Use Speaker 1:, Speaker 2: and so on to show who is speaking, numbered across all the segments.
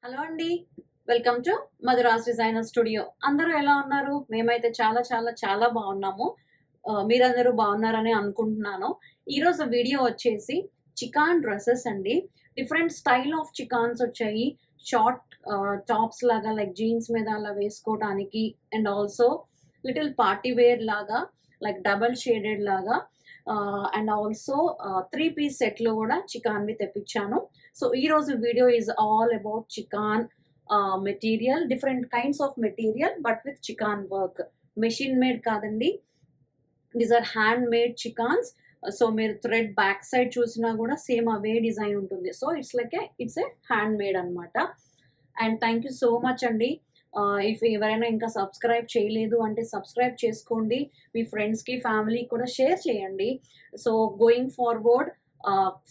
Speaker 1: Hello అండి. Welcome to Madhuras designer studio. అందరూ ఎలా ఉన్నారు? మేమైతే చాలా చాలా చాలా బాగున్నాము. మీరందరూ బాగున్నారని అనుకుంటున్నాను. ఈరోజు వీడియో వచ్చేసి చికాన్ డ్రెసెస్ అండి. డిఫరెంట్ స్టైల్ ఆఫ్ చికాన్స్ వచ్చాయి. షార్ట్ టాప్స్ లాగా లైక్ జీన్స్ మీద అలా వేసుకోవడానికి and also little party wear లాగా లైక్ డబల్ షేడెడ్ లాగా అండ్ ఆల్సో 3 పీస్ సెట్‌లో గూడా చికాన్‌వి తెప్పించాను. సో ఈరోజు video is all about chikan material, different kinds of material but with chikan work. Machine made కాదండి. These are hand made chikans. So మీరు thread back side చూసినా గూడా సేమ్ అవే డిజైన్ ఉంటుంది. So it's a hand made అనమాట. And thank you so much అండి. If ఎవరైనా ఇంకా subscribe చేయలేదు అంటే సబ్స్క్రైబ్ చేసుకోండి. మీ ఫ్రెండ్స్‌కి, ఫ్యామిలీకి కూడా షేర్ చేయండి. సో గోయింగ్ ఫార్వర్డ్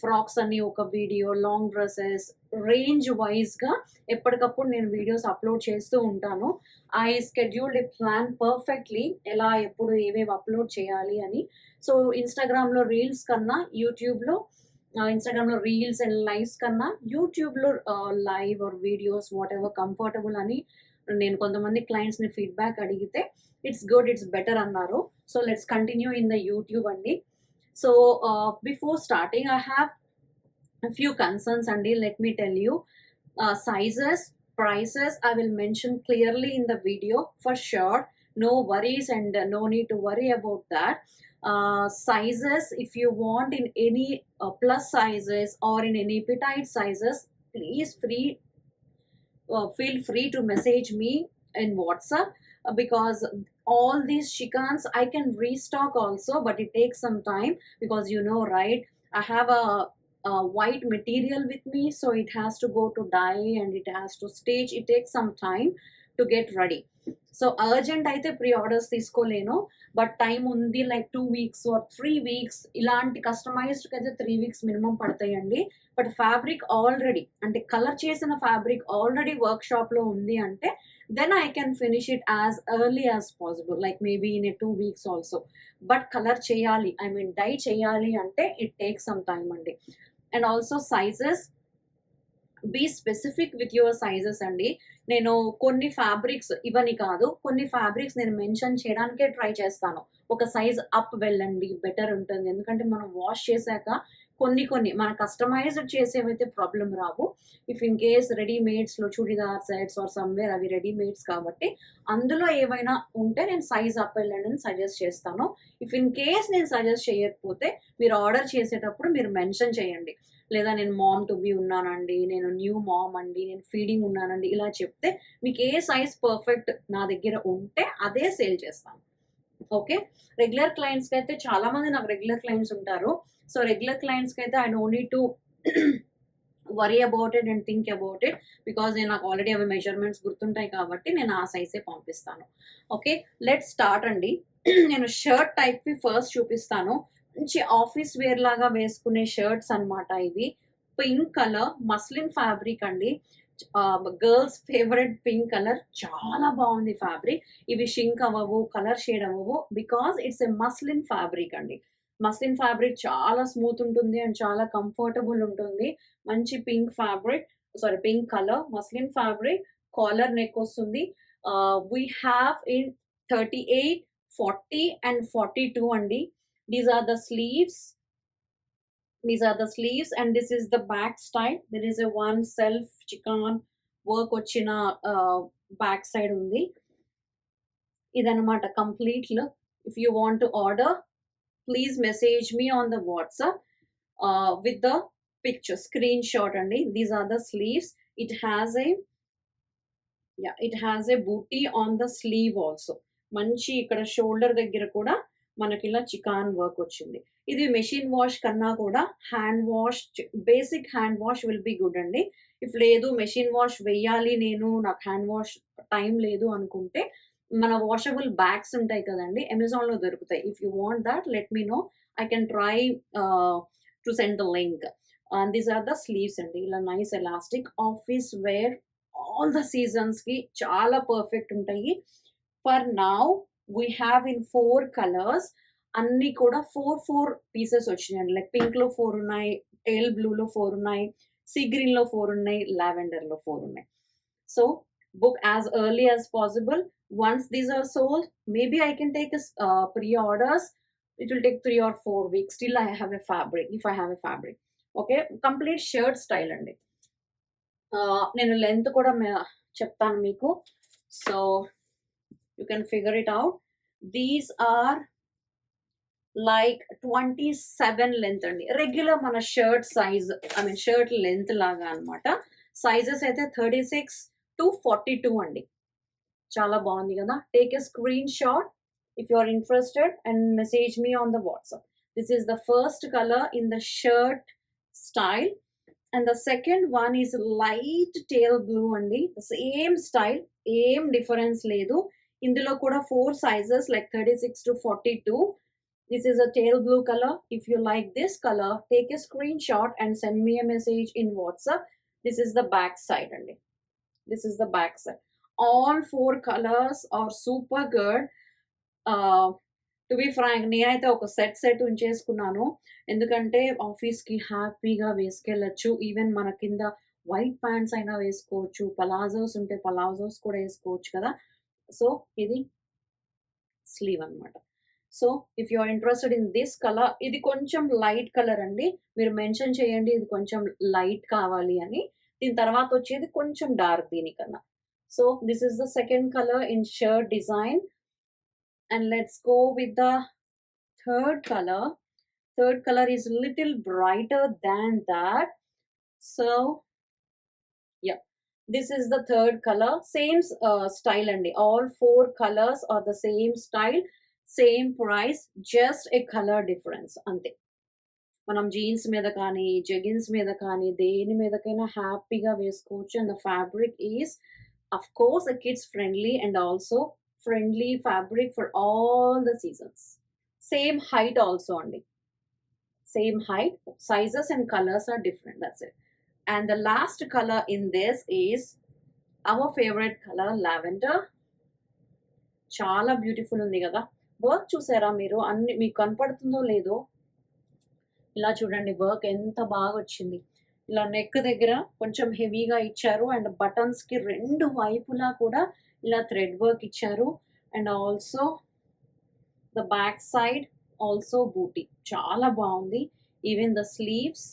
Speaker 1: ఫ్రాక్స్ అని ఒక వీడియో, లాంగ్ డ్రెసెస్ రేంజ్ వైస్‌గా ఎప్పటికప్పుడు నేను వీడియోస్ అప్‌లోడ్ చేస్తూ ఉంటాను. I scheduled a plan perfectly ఎలా, ఎప్పుడు, ఏవేవి అప్‌లోడ్ చేయాలి అని. సో ఇన్‌స్టాగ్రామ్‌లో రీల్స్ కన్నా ఇన్‌స్టాగ్రామ్‌లో రీల్స్ అండ్ లైవ్స్ కన్నా యూట్యూబ్‌లో live or videos whatever comfortable అని నేను కొంతమంది క్లయింట్స్‌ని ఫీడ్‌బ్యాక్ అడిగితే ఇట్స్ గుడ్, ఇట్స్ బెటర్ అన్నారు. So let's continue in the YouTube అండి. So before starting I have a few concerns అండి. Let me tell you. Sizes, prices I will mention clearly in the video for sure. No worries and no need to worry about that. Sizes, if you want in any plus sizes or in any petite sizes, please feel free to message me in WhatsApp, because all these chicans I can restock also, but it takes some time because right, I have a white material with me, so it has to go to dye and it has to stitch. It takes some time to get ready. So urgent అయితే pre orders తీసుకోలేను, but time ఉంది like 2 weeks or 3 weeks. ఇలాంటి కస్టమైజ్డ్కి అయితే 3 weeks minimum పడతాయండి. But fabric already అంటే colour చేసిన fabric already వర్క్ షాప్లో ఉంది అంటే then I can finish it as early as possible, like maybe in a 2 weeks also. But colour చేయాలి, ఐ మీన్ డై చేయాలి అంటే ఇట్ టేక్స్ సమ్ టైమ్ అండి. And also sizes, be specific with your sizes అండి. నేను కొన్ని fabrics ఇవని కాదు, కొన్ని ఫ్యాబ్రిక్స్ నేను మెన్షన్ చేయడానికే ట్రై చేస్తాను. ఒక సైజ్ అప్ వెళ్ళండి, బెటర్ ఉంటుంది. ఎందుకంటే మనం వాష్ చేశాక కొన్ని మన కస్టమైజ్డ్ చేసేవైతే ప్రాబ్లం రావు. ఇఫ్ ఇన్ కేస్ రెడీమేడ్స్లో చూడీదార్ సెట్స్ ఆర్ సమ్వేర్ అవి రెడీమేడ్స్ కాబట్టి అందులో ఏవైనా ఉంటే నేను సైజ్ అప్ వెళ్ళండి అని సజెస్ట్ చేస్తాను. ఇఫ్ ఇన్ కేస్ నేను సజెస్ట్ చేయకపోతే మీరు ఆర్డర్ చేసేటప్పుడు మీరు మెన్షన్ చేయండి. లేదా నేను మామ్ టు బీ ఉన్నానండి, నేను న్యూ మామ్ అండి, నేను ఫీడింగ్ ఉన్నానండి, ఇలా చెప్తే మీకు ఏ సైజ్ పర్ఫెక్ట్ నా దగ్గర ఉంటే అదే సేల్ చేస్తాను. ఓకే. రెగ్యులర్ క్లయింట్స్కి అయితే చాలా మంది నాకు రెగ్యులర్ క్లయింట్స్ ఉంటారు. సో రెగ్యులర్ క్లయింట్స్కి అయితే I don't need to worry about it and think about it, because నాకు ఆల్రెడీ అవి మెజర్మెంట్స్ గుర్తుంటాయి కాబట్టి నేను ఆ సైజే పంపిస్తాను. ఓకే, లెట్ స్టార్ట్ అండి. నేను షర్ట్ టైప్వి ఫస్ట్ చూపిస్తాను. మంచి ఆఫీస్ వేర్ లాగా వేసుకునే షర్ట్స్ అనమాట ఇవి. పింక్ కలర్ మస్లిన్ ఫ్యాబ్రిక్ అండి. Girls favourite pink colour. చాలా బాగుంది ఫ్యాబ్రిక్. ఇవి షింక్ అవ్వవు, కలర్ షేడ్ అవ్వవు, because it's a muslin fabric అండి. మస్లిన్ ఫ్యాబ్రిక్ చాలా స్మూత్ ఉంటుంది అండ్ చాలా కంఫర్టబుల్ ఉంటుంది. మంచి pink fabric, sorry pink colour muslin fabric. Collar neck వస్తుంది. వీ హ్యావ్ ఇన్ 38, 40 and 42 అండి. These are the sleeves. And this is the back style. There is a one self chikan work వచ్చిన back side ఉంది. ఇదన్నమాట complete look. If you want to order, please message me on the WhatsApp with the picture screenshot అండి. These are the sleeves. It has a booty on the sleeve also. మంచి ఇక్కడ shoulder దగ్గర కూడా మనకి ఇలా chicken work వచ్చింది. ఇది machine wash కన్నా కూడా hand wash, basic hand wash will be good అండి. ఇఫ్ లేదు మెషిన్ వాష్ వెయ్యాలి, నాకు హ్యాండ్ వాష్ టైం లేదు అనుకుంటే మన వాషబుల్ బ్యాగ్స్ ఉంటాయి కదండి, అమెజాన్లో దొరుకుతాయి. If you want that let me know, I can try to send the link. These are the sleeves అండి. ఇలా nice elastic office wear all the సీజన్స్కి చాలా పర్ఫెక్ట్ ఉంటాయి. For now we have in 4 colors. అన్ని కూడా 4 pieces వచ్చినాయండి. Like pink లో 4 ఉన్నాయి, టేల్ బ్లూ లో 4 ఉన్నాయి, సీ గ్రీన్లో 4 ఉన్నాయి, లావెండర్లో 4 ఉన్నాయి. So book as early as possible. Once these are sold, maybe I can take pre-orders. It will take 3 or 4 weeks till I have a fabric, if I have a fabric. Okay, complete shirt style అండి. నేను length కూడా చెప్తాను మీకు, so you can figure it out. These are like 27 length అండి, regular మన shirt size, I mean shirt length లాగా అనమాట. Sizes అయితే 36 to 42 అండి. చాలా బాగుంది కదా. Take a screen shot if you are interested and message me on the WhatsApp. This is the first color in the shirt style, and the second one is light tail blue andi. The same style, same difference ledu. Indulo kuda 4 sizes like 36 to 42. This is a tail blue color. If you like this color, take a screenshot and send me a message in WhatsApp. This is the back side andi. This is the back side. All 4 colors are super good. To be frank, నేనైతే ఒక set ఉంచేసుకున్నాను, ఎందుకంటే ఆఫీస్కి హ్యాపీగా వేసుకెళ్ళచ్చు. Even మన కింద white pants అయినా వేసుకోవచ్చు, palazzos ఉంటే పలాజోస్ కూడా వేసుకోవచ్చు కదా. సో ఇది స్లీవ్ అనమాట. So if you are interested in this colour, ఇది కొంచెం లైట్ కలర్ అండి, మీరు మెన్షన్ చేయండి ఇది కొంచెం లైట్ కావాలి అని. దీని తర్వాత వచ్చేది కొంచెం డార్క్ దీనికన్నా. So this is the second colour in shirt design. And let's go with the third color. Third color is little brighter than that. So yeah, this is the third color. Same style and all 4 colors are the same style, same price, just a color difference ante. మనం jeans మీద కానీ jeggings మీద కానీ దేని మీదకైనా హ్యాపీగా వేసుకోవచ్చు. And the fabric is of course a kids friendly and also friendly fabric for all the seasons. Same height also only, same height, sizes and colors are different, that's it. And the last color in this is our favorite color, lavender. చాలా beautiful ఉంది కదా. Work చూసారా మీరు, అన్ని మీకు కనపడుతుందో లేదో, ఇలా చూడండి వర్క్ ఎంత బాగా వచ్చింది. ఇలా నెక్ దగ్గర కొంచెం హెవీగా ఇచ్చారు, అండ్ బటన్స్కి 2 వైపులా కూడా ఇలా థ్రెడ్ వర్క్ ఇచ్చారు. And also the back side also buti చాలా బాగుంది. Even the sleeves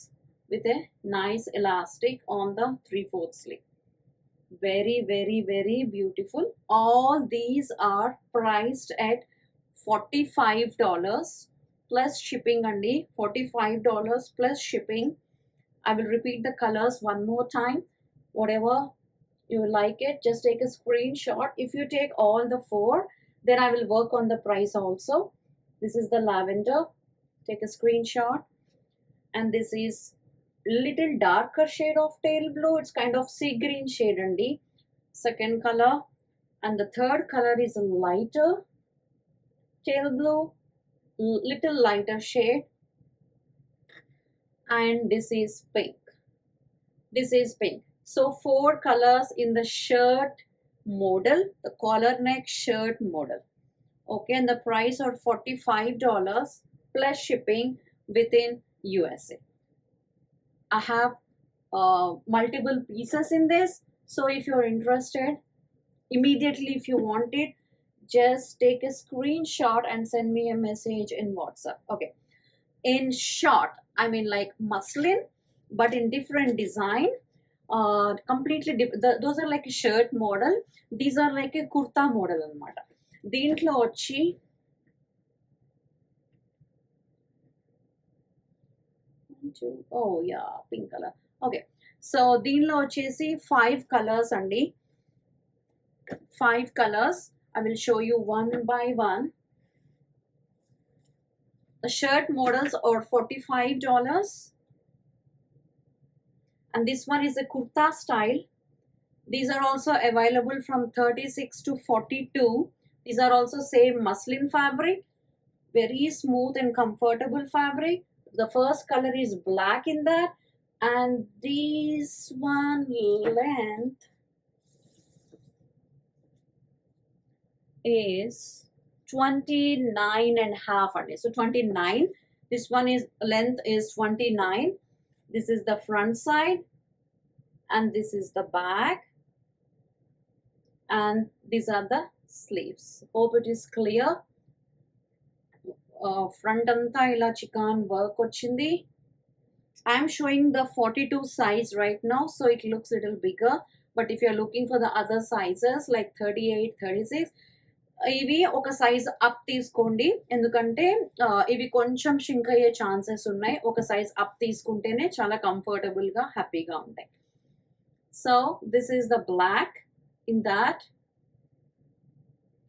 Speaker 1: with a nice elastic on the 3/4 sleeve. Very very very beautiful. All these are priced at $45 plus shipping andi. $45 plus shipping. I will repeat the colors one more time. Whatever you like it, just take a screenshot. If you take all the 4, then I will work on the price also. This is the lavender, take a screenshot. And this is little darker shade of tail blue, it's kind of sea green shade andi, second color. And the third color is a lighter tail blue, little lighter shade. And this is pink, this is pink. So 4 colors in the shirt model, the collar neck shirt model. Okay, and the price are $45 plus shipping within USA. I have multiple pieces in this, so if you're interested, immediately if you want it, just take a screenshot and send me a message in WhatsApp. Okay, in short, I mean like muslin but in different design. Completely those are like a shirt model, these are like a kurta model anamata. Deentlo vachi oh yeah, pink color. Okay, so deentlo vachesi 5 colors andi, 5 colors. I will show you one by one. The shirt models are $45. And this one is a kurta style. These are also available from 36 to 42. These are also same muslin fabric, very smooth and comfortable fabric. The first color is black in that, and this one length is 29.5. So 29, this one is length is 29. This is the front side, and this is the back, and these are the sleeves. Hope it is clear. Front anta ila chikan work ochindi. I'm showing the 42 size right now, so it looks a little bigger, but if you're looking for the other sizes like 38, 36, ఇవి ఒక size up తీసుకోండి, ఎందుకంటే ఇవి కొంచెం shrink అయ్యే chances ఉన్నాయి. ఒక size up తీసుకుంటేనే చాలా కంఫర్టబుల్గా హ్యాపీగా ఉంటాయి. So this is the black in that.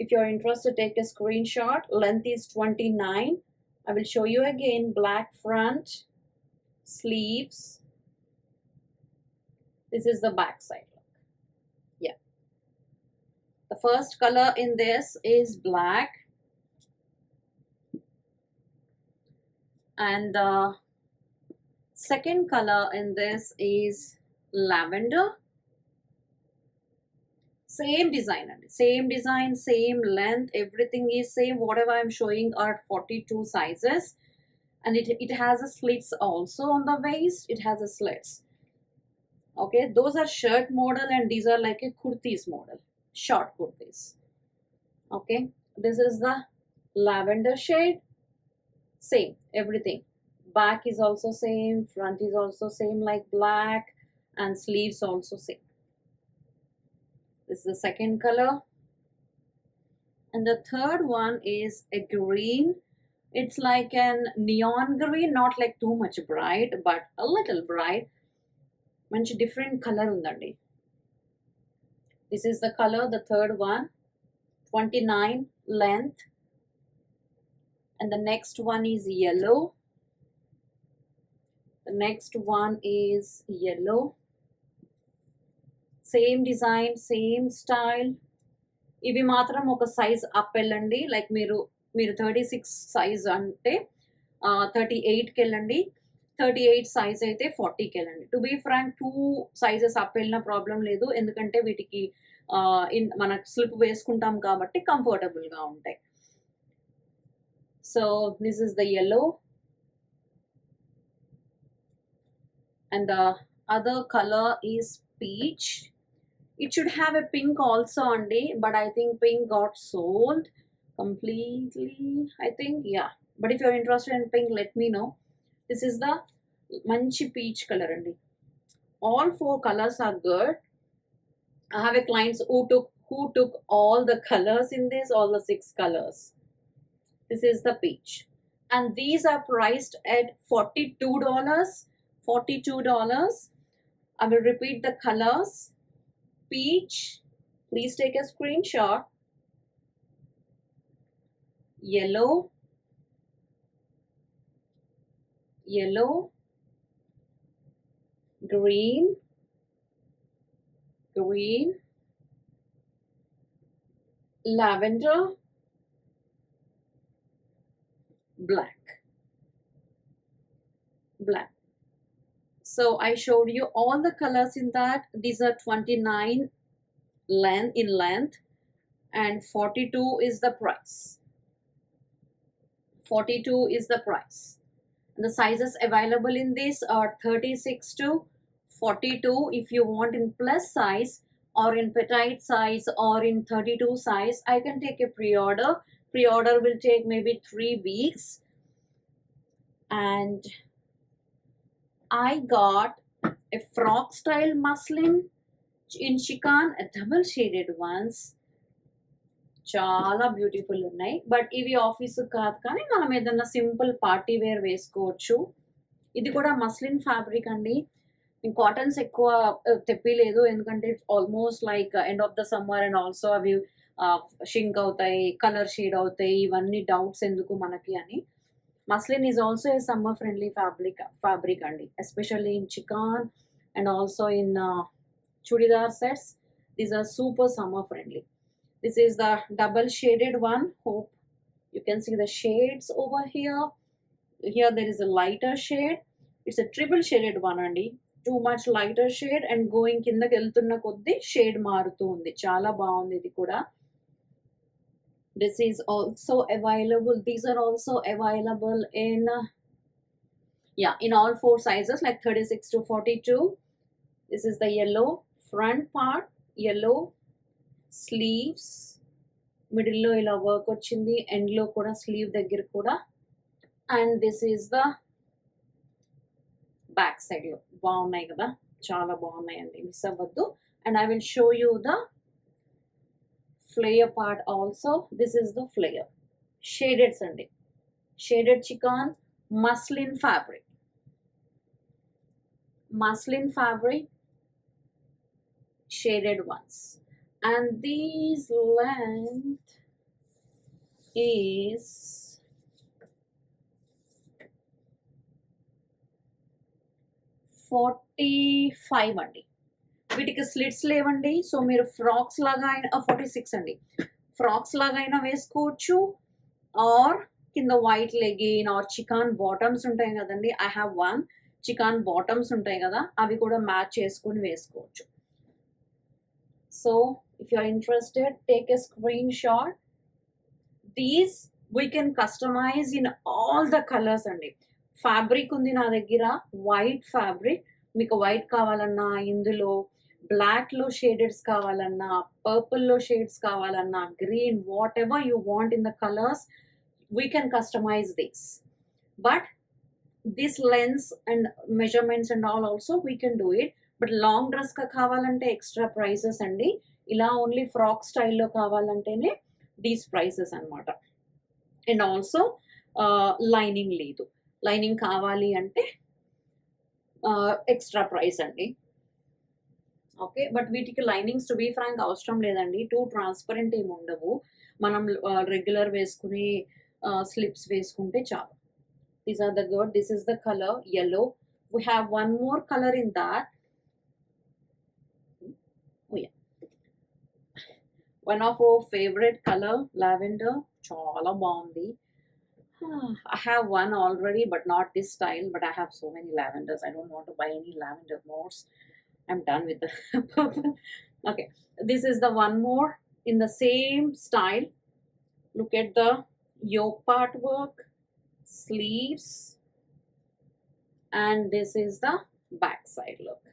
Speaker 1: If you're interested, take a screenshot. Length is 29. I will show you again. Black front, sleeves. This is the back side look. Yeah. The first color in this is black. And the second color in this is lavender. Same design, same design, same length, everything is same. Whatever I'm showing are 42 sizes, and it has a slits also on the waist. It has a slits. Okay, those are shirt model, and these are like a kurtis model, short kurtis. Okay, this is the lavender shade. Same everything. Back is also same, front is also same like black, and sleeves also same. This is the second color. And the third one is a green. It's like an neon green, not like too much bright, but a little bright. Manchi different color undandi. This is the color, the third one. 29 length. And the next one is yellow. The next one is yellow. Same design, same style. ఇవి మాత్రం ఒక size up వెళ్ళండి. Like మీరు 36 size అంటే 38కి వెళ్ళండి, 38 size అయితే 40కి వెళ్ళండి. To be frank 2 sizes up వెళ్ళిన ప్రాబ్లం లేదు, ఎందుకంటే వీటికి మనకు స్లిప్ వేసుకుంటాం కాబట్టి కంఫర్టబుల్గా ఉంటాయి. So this is the yellow, and the other color is peach. It should have a pink also andi, but I think pink got sold completely, I think. Yeah, but if you're interested in pink, let me know. This is the manchi peach color andi. All 4 colors are good. I have a clients who took all the colors in this, all the 6 colors. This is the peach, and these are priced at $42. $42. I will repeat the colors. Peach, please take a screenshot. Yellow, yellow, green, green, lavender, black, black. So I showed you all the colors in that. These are 29 in length, and 42 is the price. 42 is the price. And the sizes available in this are 36 to 42. If you want in plus size or in petite size or in 32 size, I can take a pre-order. Pre-order will take maybe 3 weeks. And I got a frock style muslin in chikan, a double shaded ones. చాలా beautiful ఉన్నాయి, but ఇవి office కాదు, కానీ మనం ఏదన్నా simple party wear వేసుకోవచ్చు. ఇది కూడా మస్లిన్ ఫ్యాబ్రిక్ అండి. కాటన్స్ ఎక్కువ తెప్పిలేదు, ఎందుకంటే it's almost like end of the summer, and also అవి షింక్ అవుతాయి, కలర్ షేడ్ అవుతాయి, ఇవన్నీ డౌట్స్ ఎందుకు మనకి అని. Muslin is also a summer friendly fabric andi, especially in chikan and also in chudidar sets. These are super summer friendly. This is the double shaded one. Hope you can see the shades over here. Here there is a lighter shade. It's a triple shaded one andi. Too much lighter shade, and going kindaki veltunna koddi shade marutu undi. Chala baagundi idi kuda. This is also available. These are also available in in all 4 sizes, like 36 to 42. This is the yellow front part, yellow sleeves, middle లో ఇలా work వచ్చింది, end లో కూడా sleeve దగ్గర కూడా. And this is the back side లో. బాగున్నాయి కదా, చాలా బాగున్నాయండి, మిస్ అవ్వద్దు. And I will show you the flare part also. This is the flare, shadeds అండి, shaded chikan muslin fabric, muslin fabric, shaded ones, and these length is 45 అండి. వీటికి slits లేవండి, సో మీరు ఫ్రాక్స్ లాగా అయినా 46 అండి, ఫ్రాక్స్ లాగా అయినా వేసుకోవచ్చు, ఆర్ కింద white legging or chikan bottoms ఉంటాయి కదండి, I have one chikan bottoms ఉంటాయి కదా, అవి కూడా మ్యాచ్ చేసుకొని వేసుకోవచ్చు. So if you are interested, take a screenshot. These we can customize in all the colours అండి. ఫ్యాబ్రిక్ ఉంది నా దగ్గర, వైట్ ఫ్యాబ్రిక్, మీకు వైట్ కావాలన్నా, ఇందులో బ్లాక్లో షేడెడ్స్ కావాలన్నా, పర్పుల్లో షేడ్స్ కావాలన్నా, green, whatever you want in the colours, we can customize this. But this lens and measurements and all also we can do it, but long dress ka kavalante extra prices andi, ila only frock style lo kavalantene these prices anamata. And also lining ledu, lining kavali ante extra price andi. Okay, but వీటికి linings to be Frank అవసరం లేదండి, two transparent ఏమి ఉండవు, మనం regular వేసుకుని slips వేసుకుంటే చాలు. These are the good. This is the color yellow. We have one more color in that. Oh yeah, one of our favorite color, lavender. Chala baagundi. I have one already, but not this style. But I have so many lavenders. I don't want to buy any lavender more. I'm done with the purple. Okay, this is the one more in the same style. Look at the yoke part work, sleeves, and this is the back side look.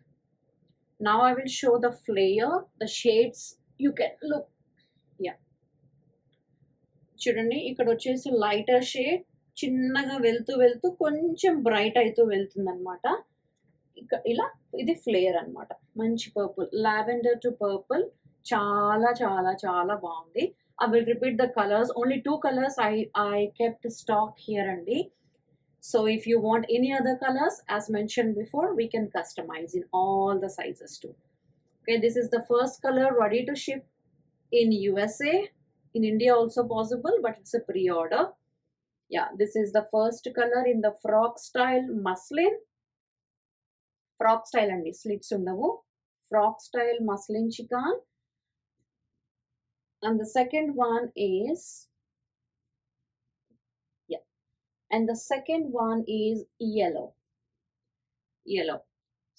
Speaker 1: Now I will show the flare, the shades. You can look, yeah, చూడండి ఇక్కడ వచ్చేసి lighter shade, చిన్నగా వెళ్తూ కొంచెం bright అవుతూ వెళ్తుంది అనమాట. ఇలా ఇది ఫ్లేయర్ అనమాట, మంచి పర్పుల్, లావెండర్ టు పర్పుల్, చాలా చాలా చాలా బాగుంది. I will repeat the colors. Only two colors I kept stock here andi. So if you want any other colors, as mentioned before, we can customize in all the sizes too. Okay, this is the first color ready to ship in USA. In India also possible, but it's a pre-order. Yeah, this is the first color in the frock style muslin. Frock style andi, slits undavu. Frock style muslin chikan. And the second one is, yeah, and the second one is yellow.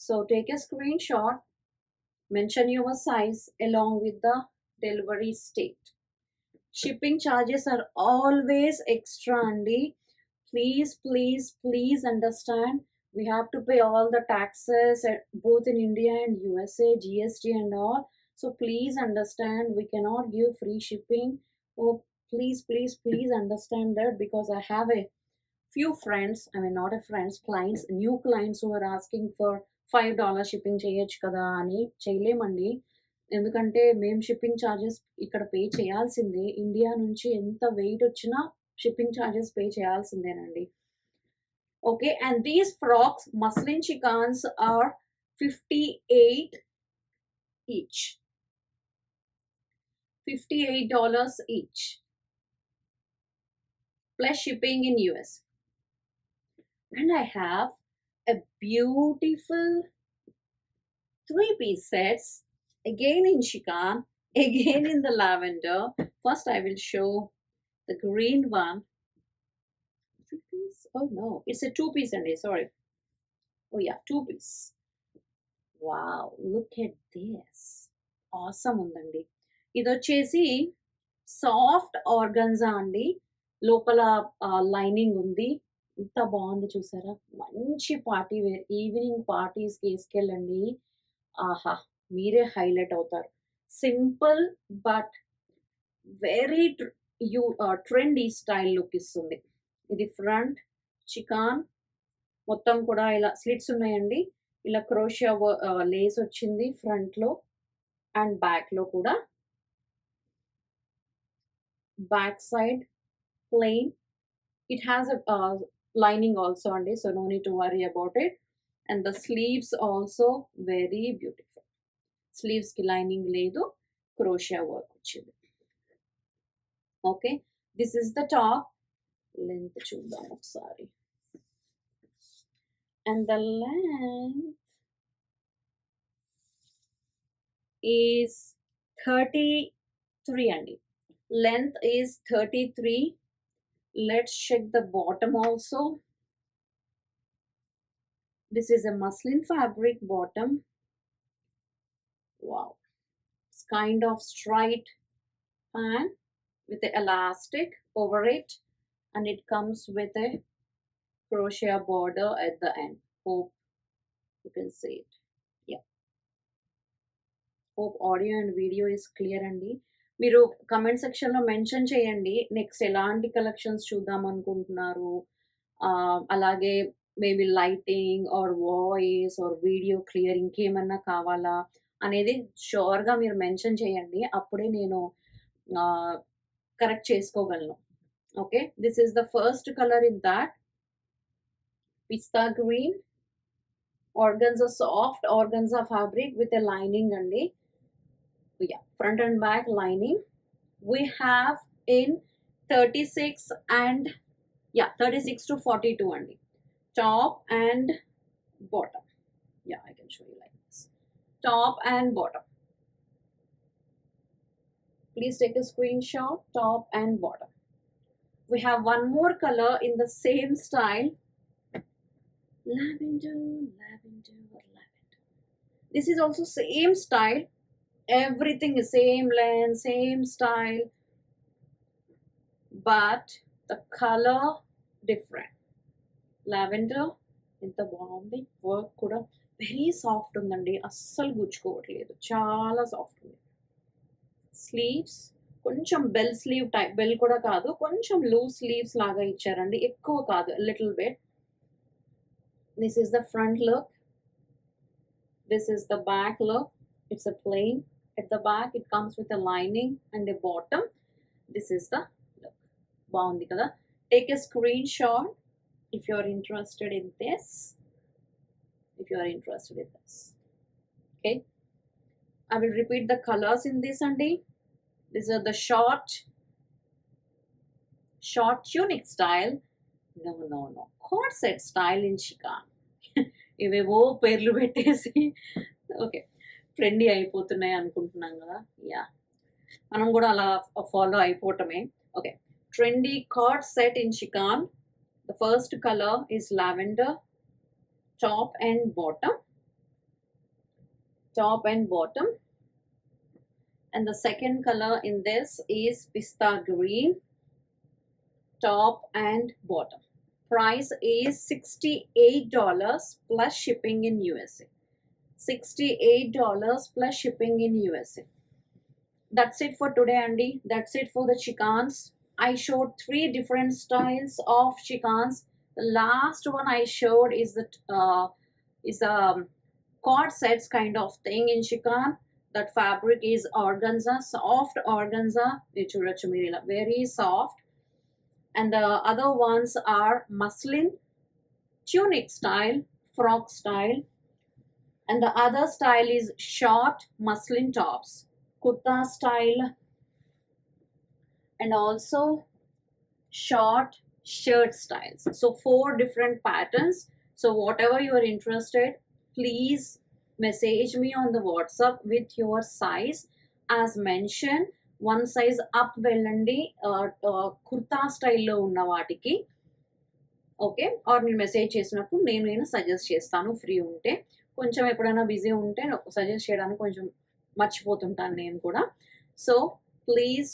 Speaker 1: So take a screenshot, mention your size along with the delivery state. Shipping charges are always extra andi. Please understand, we have to pay all the taxes both in India and USA, GST and all. So please understand, we cannot give free shipping. Oh, please understand that, because I have a few friends, I mean not a friends, clients, new clients who are asking for $5 shipping చేయొచ్చు కదా అని. చేయలేమండి, ఎందుకంటే మేము shipping charges ఇక్కడ pay చేయాల్సిందే. India నుంచి ఎంత వెయిట్ వచ్చినా షిప్పింగ్ ఛార్జెస్ పే చేయాల్సిందేనండి. Okay, and these frocks muslin chikans are 58 each. $58 each plus shipping in US. And I have a beautiful 3-piece sets, again in chikan, again in the lavender. First I will show the green one. 3-piece? Oh no, it's a 2-piece only, sorry. Oh yeah, 2-piece. Wow, look at this. Awesome undandi. ఇది వచ్చేసి soft organza అండి, లోపల lining ఉంది. ఎంత బాగుంది చూసారా, మంచి party wear, evening పార్టీస్కి వేసుకెళ్ళండి, ఆహా, మీరే హైలైట్ అవుతారు. Simple but very trendy style look ఇస్తుంది. ఇది ఫ్రంట్ చికాన్ మొత్తం కూడా ఇలా స్లిట్స్ ఉన్నాయండి. ఇలా క్రోషియా లేస్ వచ్చింది ఫ్రంట్‌లో అండ్ బ్యాక్‌లో కూడా. Back side plain. It has a lining also అండి. So no need to worry about it. And the sleeves also very beautiful. Sleeves కి లైనింగ్ లేదు. క్రోషియా వర్క్ వచ్చింది. Okay. This is the top. Length చూద్దాం ఒకసారి. And the length is 33 అండి. Length is 33. Let's check the bottom also. This is a muslin fabric bottom. Wow. It's kind of straight pant with the elastic over it, and it comes with a crochet border at the end. Hope you can see it. Yeah. Hope audio and video is clear అండి. మీరు comment సెక్షన్‌లో mention చేయండి. Next ఎలాంటి collections చూద్దాం అనుకుంటున్నారు. అలాగే maybe lighting or voice or video clear ఇంకేమన్నా కావాలా అనేది ష్యూర్‌గా మీరు మెన్షన్ చేయండి. అప్పుడే నేను కరెక్ట్ చేసుకోగలను. Okay. This is the first colour in that pista green organza, soft organza fabric with a lining అండి. Yeah, front and back lining. We have in 36 and 36 to 42 అండి. Top and bottom. Yeah, I can show you like this. Top and bottom. Please take a screenshot, top and bottom. We have one more color in the same style. Lavender, lavender, lavender. This is also same style. Everything is same length, same style, but the color different. Lavender ఎంత బాగుంది. Work కూడా very soft ఉందండి. అస్సలు గుచ్చుకోవట్లేదు. చాలా soft ఉంది. Sleeves కొంచెం bell slew type, bell కూడా కాదు, కొంచెం లూజ్ స్లీవ్స్ లాగా ఇచ్చారండి. ఎక్కువ కాదు, little bit. This is the front look. This is the back look. It's a plain. At the back it comes with a lining and a bottom. This is the look. బాగుంది కదా. Take a screenshot if you are interested in this. Okay. I will repeat the colors in this అండి. These are the short tunic style. No. Corset style in chikan. ఇవేవో పేర్లు పెట్టేసి okay trendy అయిపోతున్నాయి అనుకుంటున్నాం కదా. Yeah, మనం కూడా అలా ఫాలో అయిపోవటమే. Okay, trendy co-ord set in chikan. The first colour is lavender, top and bottom. And the second color in this is pista green, top and bottom. Price is $68 plus shipping in USA. $68 plus shipping in USA. That's it for today, Andy. That's it for the chicans. I showed 3 different styles of chicans. The last one I showed is the cord sets kind of thing in chikan. That fabric is organza, soft organza, very soft. And the other ones are muslin, tunic style, frock style. And the other style is short muslin tops, kurta style, and also short shirt styles. So 4 different patterns. So whatever you are interested, please message me on the WhatsApp with your size. As mentioned, 1 size up వెళ్ళండి కుర్తా స్టైల్లో ఉన్న వాటికి. Okay, are మీరు message చేసినప్పుడు నేను suggest చేస్తాను free ఉంటే. కొంచెం ఎప్పుడైనా బిజీ ఉంటే సజెస్ట్ చేయడానికి కొంచెం మర్చిపోతుంటాను నేను కూడా. So please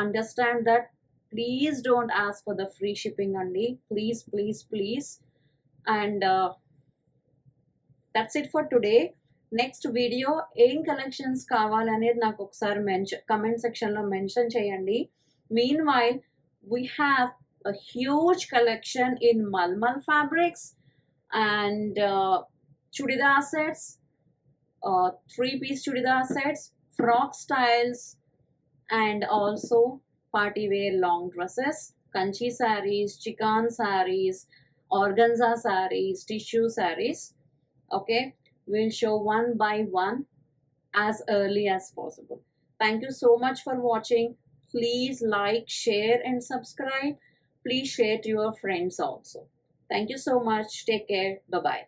Speaker 1: understand that. Please don't ask for the free shipping అండి. Please. And that's it for today. Next video ఏం కలెక్షన్స్ కావాలనేది నాకు ఒకసారి కమెంట్ సెక్షన్లో మెన్షన్ చేయండి. Meanwhile we have a huge collection in Malmal fabrics and chudidar sets, 3-piece chudidar sets, frock styles, and also party wear long dresses, kanchi sarees, chikan sarees, organza sarees, tissue sarees. Okay, we'll show one by one as early as possible. Thank you so much for watching. Please like, share, and subscribe. Please share to your friends also. Thank you so much. Take care. Bye bye.